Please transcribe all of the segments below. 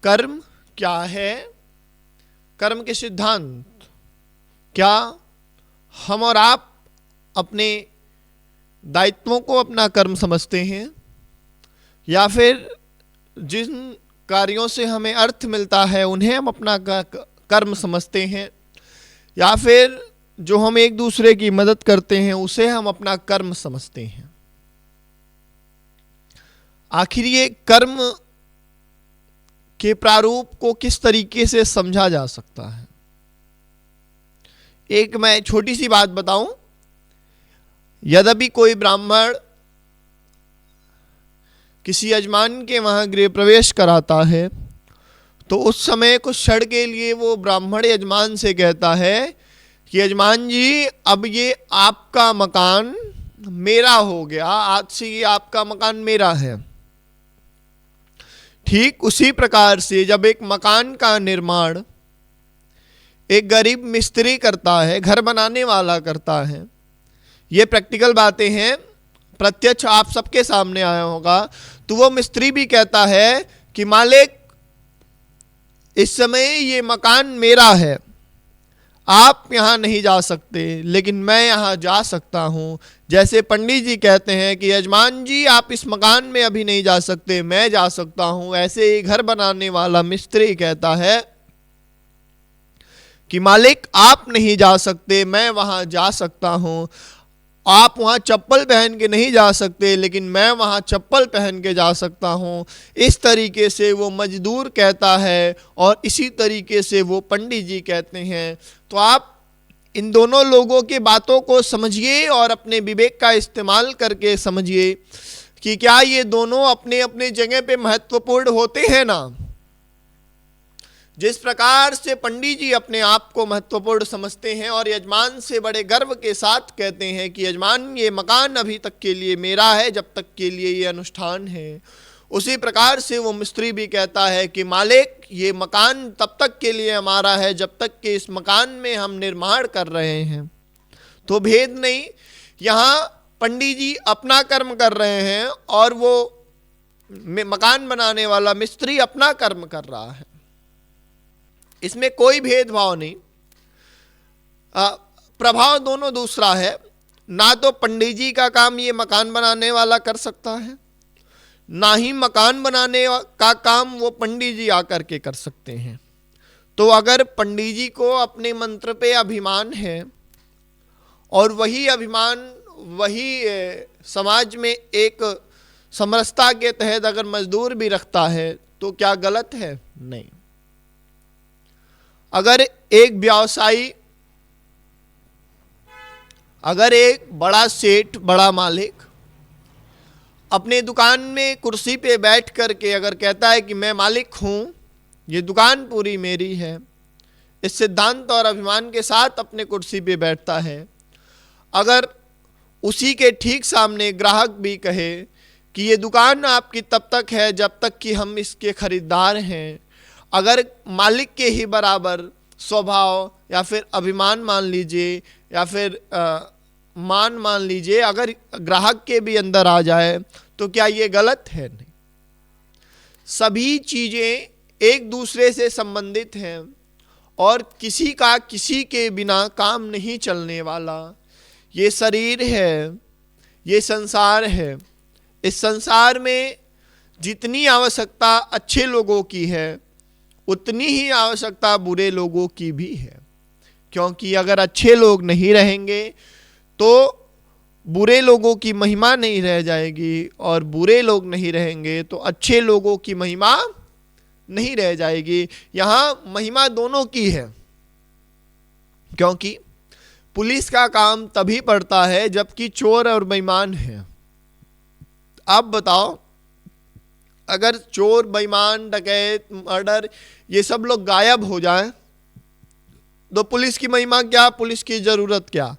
कर्म क्या है, कर्म के सिद्धांत, क्या हम और आप अपने दायित्वों को अपना कर्म समझते हैं, या फिर जिन कार्यों से हमें अर्थ मिलता है उन्हें हम अपना कर्म समझते हैं, या फिर जो हम एक दूसरे की मदद करते हैं उसे हम अपना कर्म समझते हैं। आखिर ये कर्म के प्रारूप को किस तरीके से समझा जा सकता है? एक मैं छोटी सी बात बताऊं। यद्यपि कोई ब्राह्मण किसी यजमान के वहां गृह प्रवेश कराता है तो उस समय कुछ क्षण के लिए वो ब्राह्मण यजमान से कहता है कि यजमान जी, अब ये आपका मकान मेरा हो गया, आज से ये आपका मकान मेरा है। ठीक उसी प्रकार से जब एक मकान का निर्माण एक गरीब मिस्त्री करता है, घर बनाने वाला करता है, ये प्रैक्टिकल बातें हैं, प्रत्यक्ष आप सबके सामने आया होगा, तो वो मिस्त्री भी कहता है कि मालिक, इस समय ये मकान मेरा है, आप यहाँ नहीं जा सकते लेकिन मैं यहाँ जा सकता हूँ। जैसे पंडित जी कहते हैं कि यजमान जी आप इस मकान में अभी नहीं जा सकते, मैं जा सकता हूँ, ऐसे ही घर बनाने वाला मिस्त्री कहता है कि मालिक आप नहीं जा सकते, मैं वहाँ जा सकता हूँ। आप वहाँ चप्पल पहन के नहीं जा सकते लेकिन मैं वहाँ चप्पल पहन के जा सकता हूँ। इस तरीके से वो मजदूर कहता है और इसी तरीके से वो पंडित जी कहते हैं। तो आप इन दोनों लोगों की बातों को समझिए और अपने विवेक का इस्तेमाल करके समझिए कि क्या ये दोनों अपने अपने जगह पे महत्वपूर्ण होते हैं ना। जिस प्रकार से पंडित जी अपने आप को महत्वपूर्ण समझते हैं और यजमान से बड़े गर्व के साथ कहते हैं कि यजमान ये मकान अभी तक के लिए मेरा है जब तक के लिए ये अनुष्ठान है, उसी प्रकार से वो मिस्त्री भी कहता है कि मालिक ये मकान तब तक के लिए हमारा है जब तक कि इस मकान में हम निर्माण कर रहे हैं। तो भेद नहीं, यहाँ पंडित जी अपना कर्म कर रहे हैं और वो मकान बनाने वाला मिस्त्री अपना कर्म कर रहा है, इसमें कोई भेदभाव नहीं। प्रभाव दोनों दूसरा है। ना तो पंडित जी का काम ये मकान बनाने वाला कर सकता है, ना ही मकान बनाने का काम वो पंडित जी आकर के कर सकते हैं। तो अगर पंडित जी को अपने मंत्र पे अभिमान है और वही अभिमान वही समाज में एक समरसता के तहत अगर मजदूर भी रखता है तो क्या गलत है? नहीं। अगर एक व्यवसायी, अगर एक बड़ा सेठ, बड़ा मालिक अपने दुकान में कुर्सी पे बैठ करके अगर कहता है कि मैं मालिक हूँ, ये दुकान पूरी मेरी है, इस सिद्धांत और अभिमान के साथ अपने कुर्सी पे बैठता है, अगर उसी के ठीक सामने ग्राहक भी कहे कि ये दुकान आपकी तब तक है जब तक कि हम इसके खरीदार हैं, अगर मालिक के ही बराबर स्वभाव या फिर अभिमान मान लीजिए या फिर मान लीजिए, अगर ग्राहक के भी अंदर आ जाए तो क्या ये गलत है? नहीं। सभी चीजें एक दूसरे से संबंधित हैं और किसी का किसी के बिना काम नहीं चलने वाला। ये शरीर है, ये संसार है, इस संसार में जितनी आवश्यकता अच्छे लोगों की है उतनी ही आवश्यकता बुरे लोगों की भी है, क्योंकि अगर अच्छे लोग नहीं रहेंगे तो बुरे लोगों की महिमा नहीं रह जाएगी और बुरे लोग नहीं रहेंगे तो अच्छे लोगों की महिमा नहीं रह जाएगी। यहाँ महिमा दोनों की है, क्योंकि पुलिस का काम तभी पड़ता है जबकि चोर और बेईमान है। आप बताओ, अगर चोर, बेईमान, डकैत, मर्डर ये सब लोग गायब हो जाएं तो पुलिस की महिमा क्या, पुलिस की जरूरत क्या?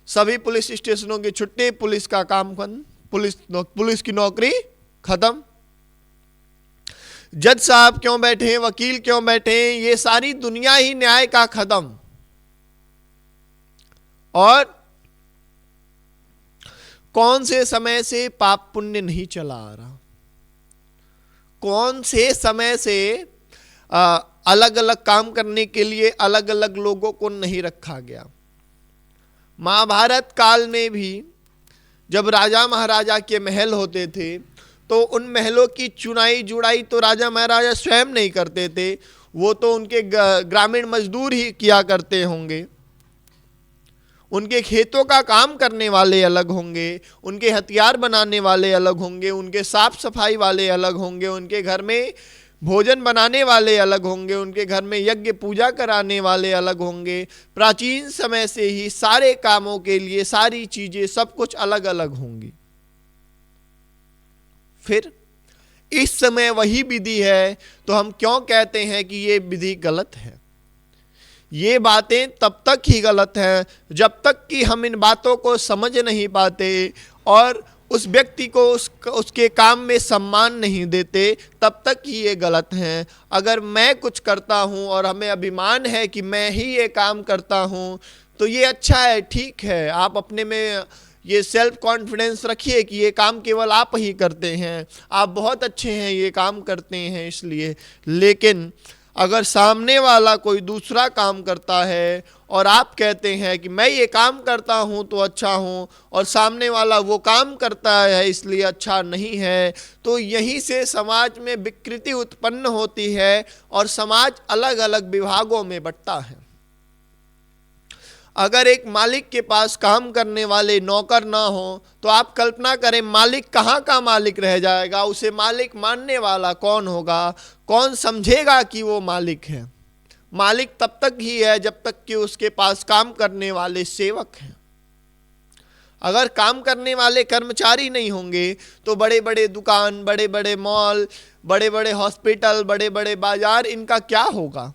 सभी पुलिस स्टेशनों की छुट्टी, पुलिस का काम बंद, पुलिस की नौकरी खत्म। जज साहब क्यों बैठे, वकील क्यों बैठे, ये सारी दुनिया ही न्याय का खत्म। और कौन से समय से पाप पुण्य नहीं चला आ रहा, कौन से समय से अलग अलग काम करने के लिए अलग अलग लोगों को नहीं रखा गया। महाभारत काल में भी जब राजा महाराजा के महल होते थे तो उन महलों की चुनाई जुड़ाई तो राजा महाराजा स्वयं नहीं करते थे, वो तो उनके ग्रामीण मजदूर ही किया करते होंगे। उनके खेतों का काम करने वाले अलग होंगे, उनके हथियार बनाने वाले अलग होंगे, उनके साफ सफाई वाले अलग होंगे, उनके घर में भोजन बनाने वाले अलग होंगे, उनके घर में यज्ञ पूजा कराने वाले अलग होंगे। प्राचीन समय से ही सारे कामों के लिए सारी चीजें सब कुछ अलग अलग होंगी। फिर इस समय वही विधि है तो हम क्यों कहते हैं कि ये विधि गलत है? ये बातें तब तक ही गलत हैं जब तक कि हम इन बातों को समझ नहीं पाते और उस व्यक्ति को उसके काम में सम्मान नहीं देते, तब तक ही ये गलत हैं। अगर मैं कुछ करता हूँ और हमें अभिमान है कि मैं ही ये काम करता हूँ तो ये अच्छा है, ठीक है, आप अपने में ये सेल्फ कॉन्फिडेंस रखिए कि ये काम केवल आप ही करते हैं, आप बहुत अच्छे हैं, ये काम करते हैं इसलिए। लेकिन अगर सामने वाला कोई दूसरा काम करता है और आप कहते हैं कि मैं ये काम करता हूँ तो अच्छा हूँ और सामने वाला वो काम करता है इसलिए अच्छा नहीं है, तो यहीं से समाज में विकृति उत्पन्न होती है और समाज अलग अलग विभागों में बंटता है। अगर एक मालिक के पास काम करने वाले नौकर ना हो तो आप कल्पना करें मालिक कहाँ का मालिक रह जाएगा, उसे मालिक मानने वाला कौन होगा, कौन समझेगा कि वो मालिक है? मालिक तब तक ही है जब तक कि उसके पास काम करने वाले सेवक हैं। अगर काम करने वाले कर्मचारी नहीं होंगे तो बड़े बड़े दुकान, बड़े बड़े मॉल, बड़े बड़े हॉस्पिटल, बड़े बड़े बाजार, इनका क्या होगा?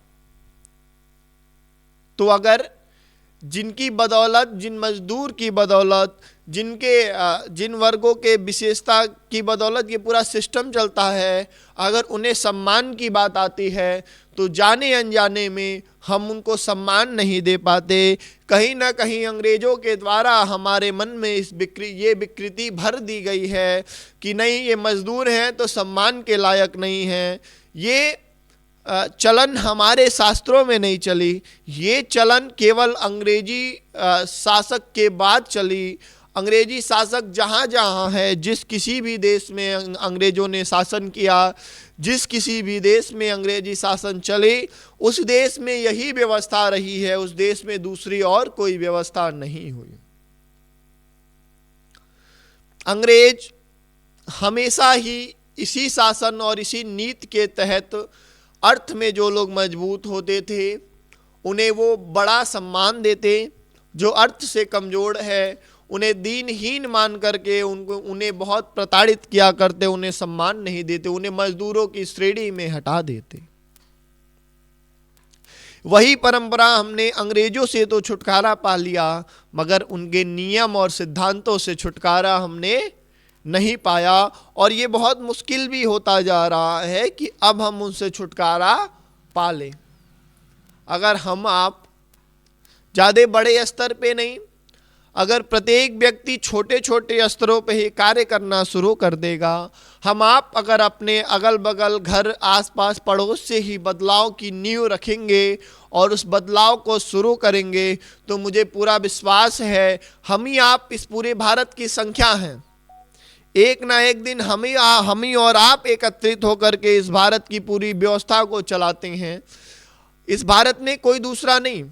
तो अगर जिनकी बदौलत, जिन मजदूर की बदौलत, जिन वर्गों के विशेषता की बदौलत ये पूरा सिस्टम चलता है, अगर उन्हें सम्मान की बात आती है तो जाने अनजाने में हम उनको सम्मान नहीं दे पाते। कहीं ना कहीं अंग्रेजों के द्वारा हमारे मन में ये विकृति भर दी गई है कि नहीं, ये मजदूर हैं तो सम्मान के लायक नहीं हैं। ये चलन हमारे शास्त्रों में नहीं चली, ये चलन केवल अंग्रेजी शासक के बाद चली। अंग्रेजी शासक जहाँ जहाँ है, जिस किसी भी देश में अंग्रेजों ने शासन किया, जिस किसी भी देश में अंग्रेजी शासन चले, उस देश में यही व्यवस्था रही है, उस देश में दूसरी और कोई व्यवस्था नहीं हुई। अंग्रेज हमेशा ही इसी शासन और इसी नीति के तहत अर्थ में जो लोग मजबूत होते थे उन्हें वो बड़ा सम्मान देते, जो अर्थ से कमजोर है उन्हें दीनहीन मान करके उन्हें बहुत प्रताड़ित किया करते, उन्हें सम्मान नहीं देते, उन्हें मजदूरों की श्रेणी में हटा देते। वही परंपरा हमने अंग्रेजों से तो छुटकारा पा लिया, मगर उनके नियम और सिद्धांतों से छुटकारा हमने नहीं पाया और ये बहुत मुश्किल भी होता जा रहा है कि अब हम उनसे छुटकारा पा लें। अगर हम आप ज़्यादा बड़े स्तर पे नहीं, अगर प्रत्येक व्यक्ति छोटे छोटे स्तरों पे ही कार्य करना शुरू कर देगा, हम आप अगर अपने अगल बगल, घर, आसपास, पड़ोस से ही बदलाव की नींव रखेंगे और उस बदलाव को शुरू करेंगे तो मुझे पूरा विश्वास है हम ही आप इस पूरे भारत की संख्या हैं। एक ना एक दिन हम ही और आप एकत्रित होकर के इस भारत की पूरी व्यवस्था को चलाते हैं। इस भारत में कोई दूसरा नहीं।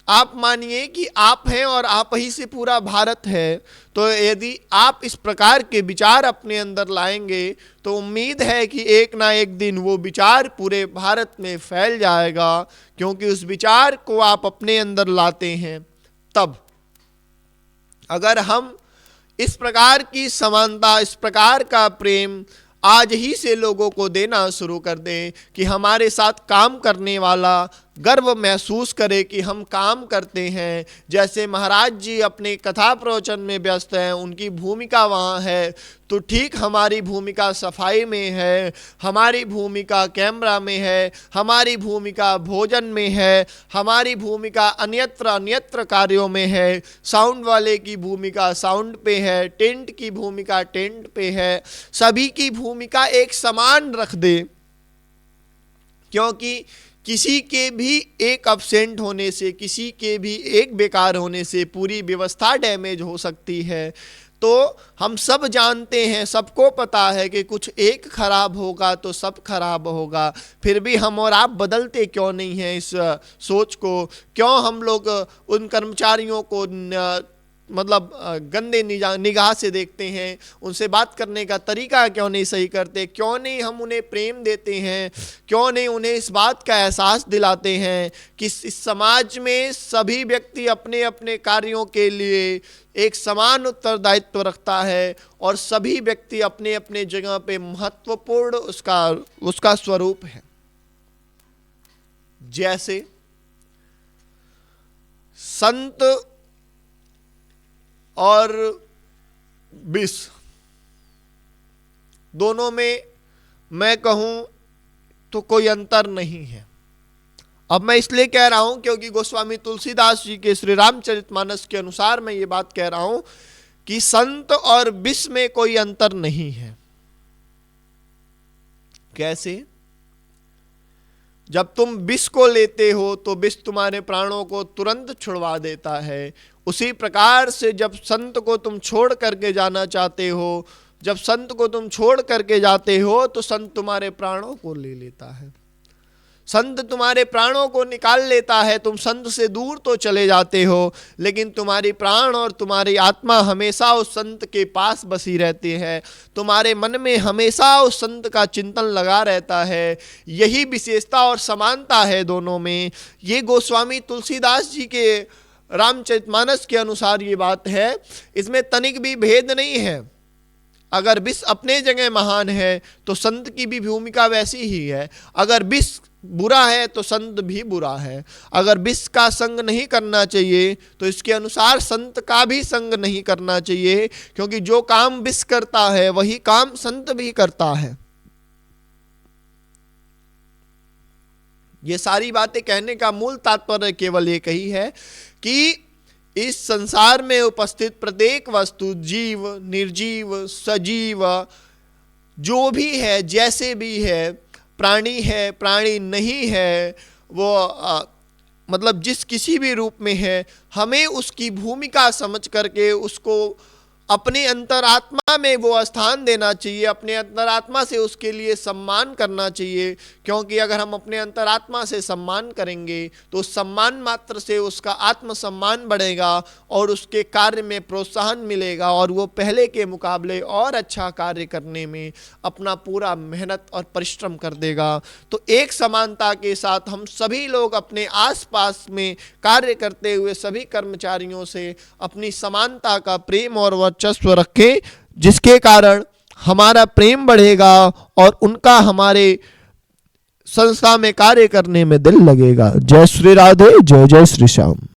आप मानिए कि आप हैं और आप ही से पूरा भारत है। तो यदि आप इस प्रकार के विचार अपने अंदर लाएंगे तो उम्मीद है कि एक ना एक दिन वो विचार पूरे भारत में फैल जाएगा, क्योंकि उस विचार को आप अपने अंदर लाते हैं। तब अगर हम इस प्रकार की समानता, इस प्रकार का प्रेम आज ही से लोगों को देना शुरू कर दें कि हमारे साथ काम करने वाला गर्व महसूस करे कि हम काम करते हैं। जैसे महाराज जी अपने कथा प्रवचन में व्यस्त हैं, उनकी भूमिका वहाँ है, तो ठीक हमारी भूमिका सफाई में है, हमारी भूमिका कैमरा में है, हमारी भूमिका भोजन में है, हमारी भूमिका अन्यत्र अन्यत्र कार्यों में है, साउंड वाले की भूमिका साउंड पे है, टेंट की भूमिका टेंट पे है। सभी की भूमिका एक समान रख दे, क्योंकि किसी के भी एक अब्सेंट होने से, किसी के भी एक बेकार होने से पूरी व्यवस्था डैमेज हो सकती है। तो हम सब जानते हैं, सबको पता है कि कुछ एक खराब होगा तो सब खराब होगा, फिर भी हम और आप बदलते क्यों नहीं हैं इस सोच को? क्यों हम लोग उन कर्मचारियों को मतलब गंदे निगाह से देखते हैं? उनसे बात करने का तरीका क्यों नहीं सही करते? क्यों नहीं हम उन्हें प्रेम देते हैं? क्यों नहीं उन्हें इस बात का एहसास दिलाते हैं कि इस समाज में सभी व्यक्ति अपने अपने कार्यों के लिए एक समान उत्तरदायित्व रखता है और सभी व्यक्ति अपने अपने जगह पे महत्वपूर्ण उसका स्वरूप है। जैसे संत और विष, दोनों में मैं कहूं तो कोई अंतर नहीं है। अब मैं इसलिए कह रहा हूं क्योंकि गोस्वामी तुलसीदास जी के श्री रामचरितमानस के अनुसार मैं ये बात कह रहा हूं कि संत और विष में कोई अंतर नहीं है। कैसे? जब तुम विष को लेते हो तो विष तुम्हारे प्राणों को तुरंत छुड़वा देता है। उसी प्रकार से जब संत को तुम छोड़ करके जाना चाहते हो, जब संत को तुम छोड़ करके जाते हो तो संत तुम्हारे प्राणों को ले लेता है। संत तुम्हारे प्राणों को निकाल लेता है। तुम संत से दूर तो चले जाते हो, लेकिन तुम्हारी प्राण और तुम्हारी आत्मा हमेशा उस संत के पास बसी रहती है। तुम्हारे मन में हमेशा उस संत का चिंतन लगा रहता है। यही विशेषता और समानता है दोनों में। ये गोस्वामी तुलसीदास जी के रामचरितमानस के अनुसार ये बात है, इसमें तनिक भी भेद नहीं है। अगर विष अपने जगह महान है तो संत की भी भूमिका वैसी ही है। अगर विष बुरा है तो संत भी बुरा है। अगर विष का संग नहीं करना चाहिए तो इसके अनुसार संत का भी संग नहीं करना चाहिए, क्योंकि जो काम विष करता है वही काम संत भी करता है। ये सारी बातें कहने का मूल तात्पर्य केवल एक ही है कि इस संसार में उपस्थित प्रत्येक वस्तु, जीव, निर्जीव, सजीव, जो भी है, जैसे भी है, प्राणी है, प्राणी नहीं है, वो मतलब जिस किसी भी रूप में है, हमें उसकी भूमिका समझ करके उसको अपने अंतरात्मा में वो स्थान देना चाहिए, अपने अंतरात्मा से उसके लिए सम्मान करना चाहिए। क्योंकि अगर हम अपने अंतरात्मा से सम्मान करेंगे तो उस सम्मान मात्र से उसका आत्मसम्मान बढ़ेगा और उसके कार्य में प्रोत्साहन मिलेगा और वो पहले के मुकाबले और अच्छा कार्य करने में अपना पूरा मेहनत और परिश्रम कर देगा। तो एक समानता के साथ हम सभी लोग अपने आसपास में कार्य करते हुए सभी कर्मचारियों से अपनी समानता का प्रेम और वर्चस्व रखें, जिसके कारण हमारा प्रेम बढ़ेगा और उनका हमारे संस्था में कार्य करने में दिल लगेगा। जय श्री राधे, जय जय श्री श्याम।